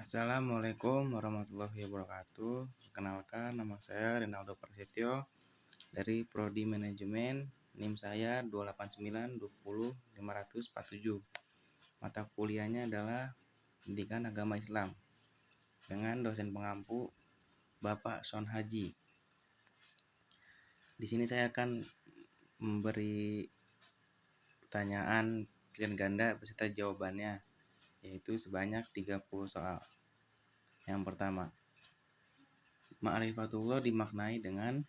Assalamualaikum warahmatullahi wabarakatuh. Perkenalkan, nama saya Rinaldo Prasetyo dari Prodi Manajemen. NIM saya 289200547. Mata kuliahnya adalah Pendidikan Agama Islam dengan dosen pengampu Bapak Son Haji. Di sini saya akan memberi pertanyaan pilihan ganda beserta jawabannya, yaitu sebanyak 30 soal. Yang pertama, ma'rifatullah dimaknai dengan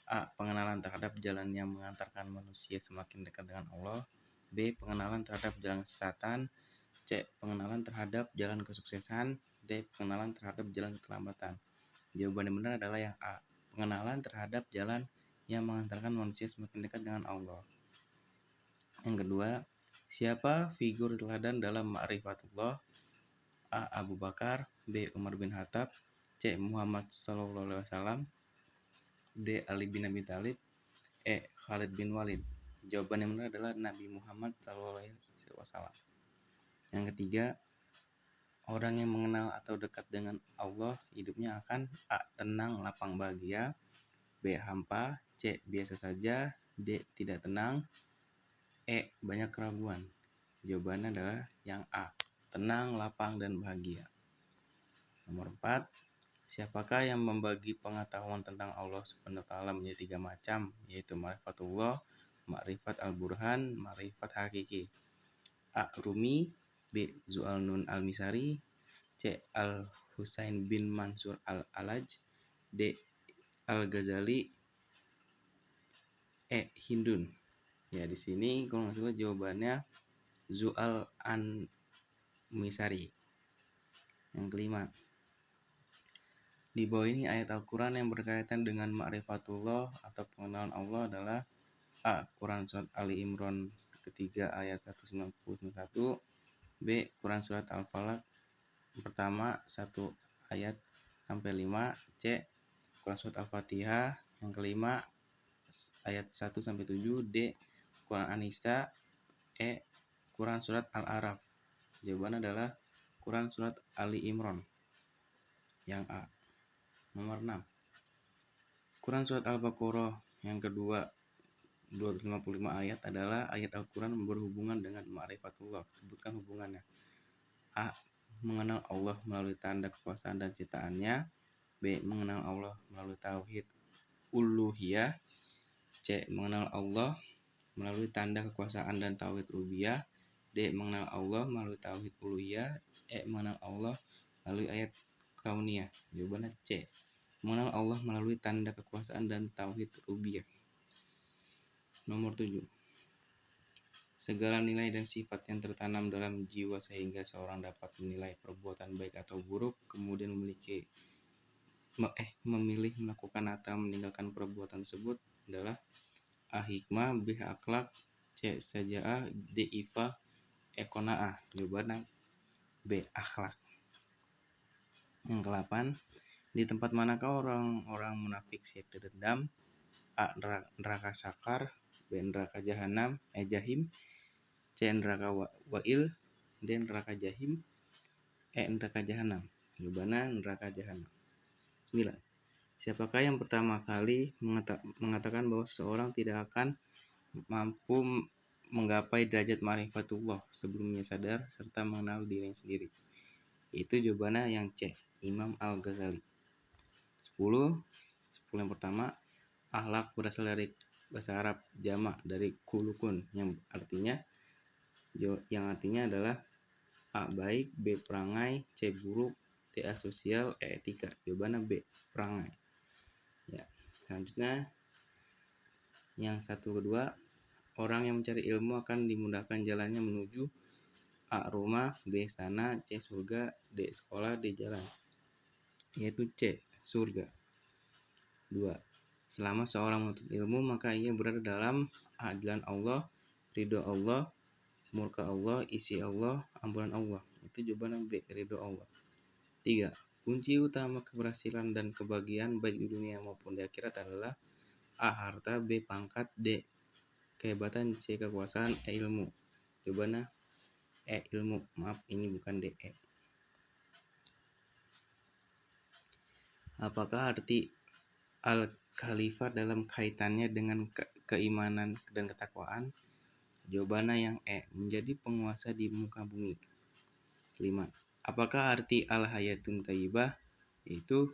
A. Pengenalan terhadap jalan yang mengantarkan manusia semakin dekat dengan Allah. B. Pengenalan terhadap jalan kesesatan. C. Pengenalan terhadap jalan kesuksesan. D. Pengenalan terhadap jalan keterlambatan. Jawaban yang benar adalah yang A. Pengenalan terhadap jalan yang mengantarkan manusia semakin dekat dengan Allah. Yang kedua, siapa figur teladan dalam ma'rifatullah? A. Abu Bakar. B. Umar bin Khattab. C. Muhammad SAW. D. Ali bin Abi Thalib. E. Khalid bin Walid. Jawaban yang benar adalah Nabi Muhammad SAW. Yang ketiga, orang yang mengenal atau dekat dengan Allah hidupnya akan A. Tenang, lapang, bahagia. B. Hampa. C. Biasa saja. D. Tidak tenang. E. Banyak keraguan. Jawabannya adalah yang A. Tenang, lapang, dan bahagia. Nomor 4. Siapakah yang membagi pengetahuan tentang Allah Subhanahu wa taala menjadi 3 macam, yaitu ma'rifatullah, ma'rifat al-burhan, ma'rifat hakiki? A. Rumi. B. Zu'al-Nun al-Misari. C. Al-Husain bin Mansur al-Alaj. D. Al-Ghazali. E. Hindun. Ya, di sini kalau nggak salah jawabannya Zu'al-An-Misari. Yang kelima, di bawah ini ayat Al-Quran yang berkaitan dengan ma'rifatullah atau pengenalan Allah adalah A. Quran Surat Ali Imran ketiga ayat 191. B. Quran Surat Al-Falaq pertama 1 ayat sampai 5. C. Quran Surat Al-Fatihah yang kelima ayat 1 sampai 7. D. Quran An-Nisa. E. Quran Surat Al-Araf. Jawabannya adalah Quran Surat Ali Imran yang A. Nomor 6. Quran Surat Al-Baqarah yang kedua 255 ayat adalah ayat Al-Quran berhubungan dengan ma'rifatullah. Sebutkan hubungannya. A. Mengenal Allah melalui tanda kekuasaan dan ciptaannya. B. Mengenal Allah melalui tauhid uluhiyah. C. Mengenal Allah melalui tanda kekuasaan dan tauhid rububiyah. D. Mengenal Allah melalui tauhid uluhiyah. E. Mengenal Allah melalui ayat kauniyah. Jawabannya C. Mengenal Allah melalui tanda kekuasaan dan tauhid rububiyah. Nomor 7. Segala nilai dan sifat yang tertanam dalam jiwa sehingga seorang dapat menilai perbuatan baik atau buruk, kemudian memilih melakukan atau meninggalkan perbuatan tersebut adalah A. Hikmah. B. Akhlak. C. Saja'ah. D. Ifah. E. Qanaah. Jawabannya B. Akhlak. Yang ke-8, di tempat manakah orang-orang munafik siap dendam? A. Neraka sakar. B. Neraka jahim. C. Neraka wa'il. D. Neraka jahim. E. Neraka jahanam. Jawabannya neraka jahanam. 9. Siapakah yang pertama kali mengatakan bahwa seseorang tidak akan mampu menggapai derajat ma'rifatullah sebelumnya sadar serta mengenal dirinya sendiri? Itu jawabannya yang C. Imam Al-Ghazali. 10 yang pertama, akhlak berasal dari bahasa Arab jamak dari khuluqun yang artinya adalah A. Baik. B. Perangai. C. Buruk. D. Asosial. E. Etika. Jawabannya B. Perangai. Ya, selanjutnya yang satu kedua, orang yang mencari ilmu akan dimudahkan jalannya menuju A. Rumah. B. Istana. C. Surga. D. Sekolah. D. Jalan. Yaitu C. Surga. 2. Selama seorang menuntut ilmu maka ia berada dalam jalan Allah, ridho Allah, murka Allah, isi Allah, ampunan Allah. Itu jawaban B. Ridho Allah. 3. Kunci utama keberhasilan dan kebahagiaan baik di dunia maupun di akhirat adalah A. Harta. B. Pangkat. D. Kehebatan. C. Kekuasaan. E. Ilmu. Jawabannya E. Ilmu. Maaf, ini bukan D. E. Apakah arti al-khalifah dalam kaitannya dengan keimanan dan ketakwaan? Jawabannya yang menjadi penguasa di muka bumi. 5. Apakah arti al-hayatun thayyibah? Yaitu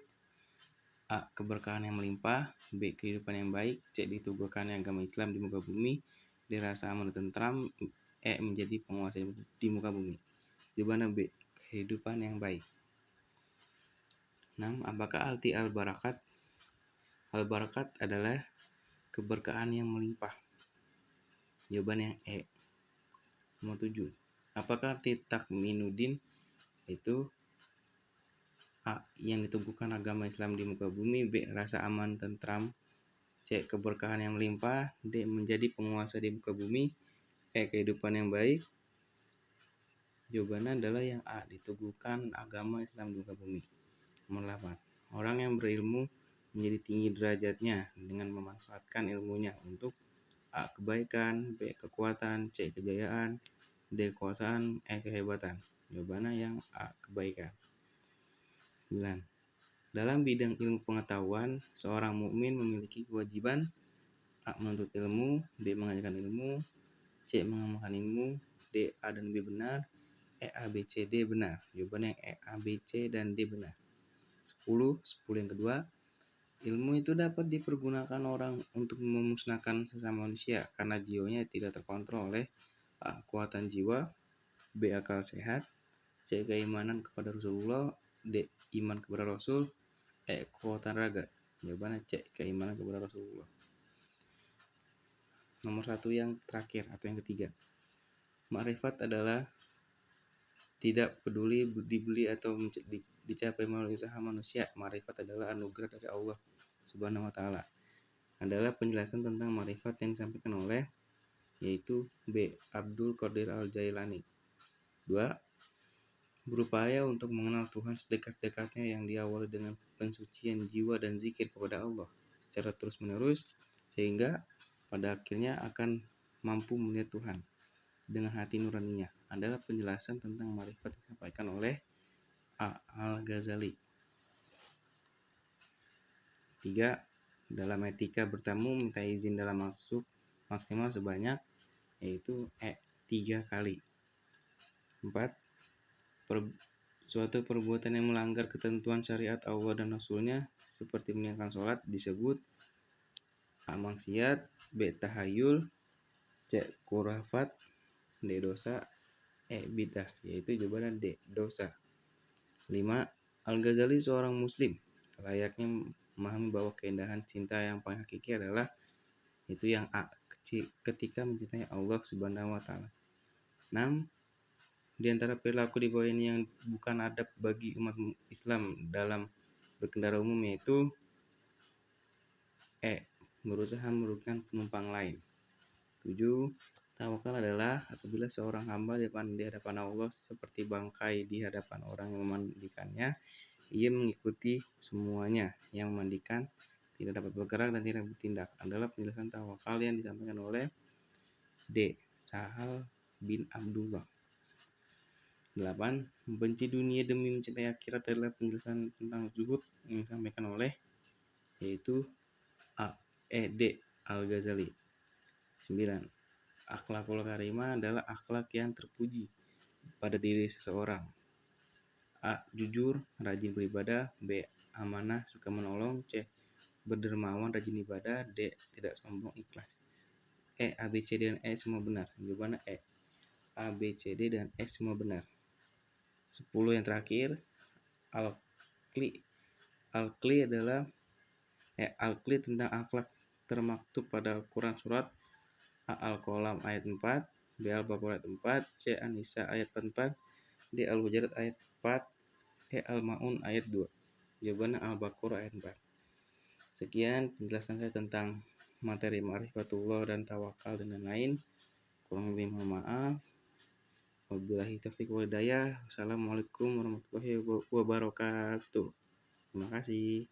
A. Keberkahan yang melimpah, B. Kehidupan yang baik, C. Diteguhkannya agama Islam di muka bumi, D. Rasa aman dan tentram, E. Menjadi penguasa di muka bumi. Jawabannya B. Kehidupan yang baik. 6. Apakah arti al-barakat? Al-barakat adalah keberkahan yang melimpah. Jawabannya E. Nomor 7. Apakah arti takminuddin? Itu A. Yang diteguhkan agama Islam di muka bumi, B. Rasa aman tentram, C. Keberkahan yang melimpah, D. Menjadi penguasa di muka bumi, E. Kehidupan yang baik. Jawabannya adalah yang A. Diteguhkan agama Islam di muka bumi. Nomor 8. Orang yang berilmu menjadi tinggi derajatnya dengan memanfaatkan ilmunya untuk A. Kebaikan, B. Kekuatan, C. Kejayaan, D. Kekuasaan, E. Kehebatan. Jawabannya yang A. Kebaikan. 9. Dalam bidang ilmu pengetahuan, seorang mukmin memiliki kewajiban A. Menuntut ilmu, B. Mengajarkan ilmu, C. Mengamalkan ilmu, D. A dan B benar, E. A, B, C, D benar. Jawabannya yang E. A, B, C, dan D benar. 10 yang kedua, ilmu itu dapat dipergunakan orang untuk memusnahkan sesama manusia karena jiwanya tidak terkontrol oleh A. Kekuatan jiwa, B. Akal sehat, C. Keimanan kepada Rasulullah, D. Iman kepada Rasul, E. Kekuatan raga. Jawabannya C. Keimanan kepada Rasulullah. Nomor 1 yang terakhir atau yang ketiga, makrifat adalah tidak peduli dibeli atau dicapai melalui usaha manusia. Makrifat adalah anugerah dari Allah Subhanahu wa taala. Adalah penjelasan tentang makrifat yang disampaikan oleh yaitu B. Abdul Qadir Al-Jailani. 2. Berupaya untuk mengenal Tuhan sedekat-dekatnya yang diawali dengan pensucian jiwa dan zikir kepada Allah secara terus-menerus sehingga pada akhirnya akan mampu melihat Tuhan dengan hati nuraninya. Adalah penjelasan tentang makrifat disampaikan oleh A. Al-Ghazali. 3. Dalam etika bertamu minta izin dalam masuk maksimal sebanyak yaitu E. 3 kali. 4. Suatu perbuatan yang melanggar ketentuan syariat Allah dan Rasulnya seperti meninggalkan sholat disebut A. Maksiat, B. Tahayul, C. Khurafat, D. Dosa, E. Bid'ah. Yaitu jawabannya D. Dosa. 5. Al-Ghazali seorang muslim layaknya memahami bahwa keindahan cinta yang paling hakiki adalah itu yang A. Ketika mencintai Allah Subhanahu wa taala. 6. Di antara perilaku di bawah ini yang bukan adab bagi umat Islam dalam berkendara umum yaitu E. Berusaha merugikan penumpang lain. 7. Tawakal adalah apabila seorang hamba di hadapan Allah seperti bangkai di hadapan orang yang memandikannya, ia mengikuti semuanya yang memandikan, tidak dapat bergerak dan tidak bertindak. Adalah penjelasan tawakal yang disampaikan oleh D. Sahal bin Abdullah. 8. Membenci dunia demi mencintai akhirat adalah penjelasan tentang zuhud yang disampaikan oleh yaitu A. D. Al-Ghazali. 9. Akhlakul karimah adalah akhlak yang terpuji pada diri seseorang. A. Jujur, rajin beribadah, B. Amanah, suka menolong, C. Berdermawan, rajin ibadah, D. Tidak sombong, ikhlas. E. A, B, C, D, dan E semua benar. Jawabannya E. A, B, C, D, dan E semua benar. 10 yang terakhir, Al-Qli adalah Al-Qli tentang akhlak termaktub pada Al-Quran surat A. Al-Qalam ayat 4, B. Al-Baqarah ayat 4, C. An-Nisa ayat 44, D. Al-Hujurat ayat 4, E. Al-Ma'un ayat 2. Jawabannya Al-Baqarah ayat 4. Sekian penjelasan saya tentang materi ma'rifatullah dan tawakal dan lain-lain. Kurang lebih mohon maaf. Wabillahi taufiq wal hidayah. Wassalamualaikum warahmatullahi wabarakatuh. Terima kasih.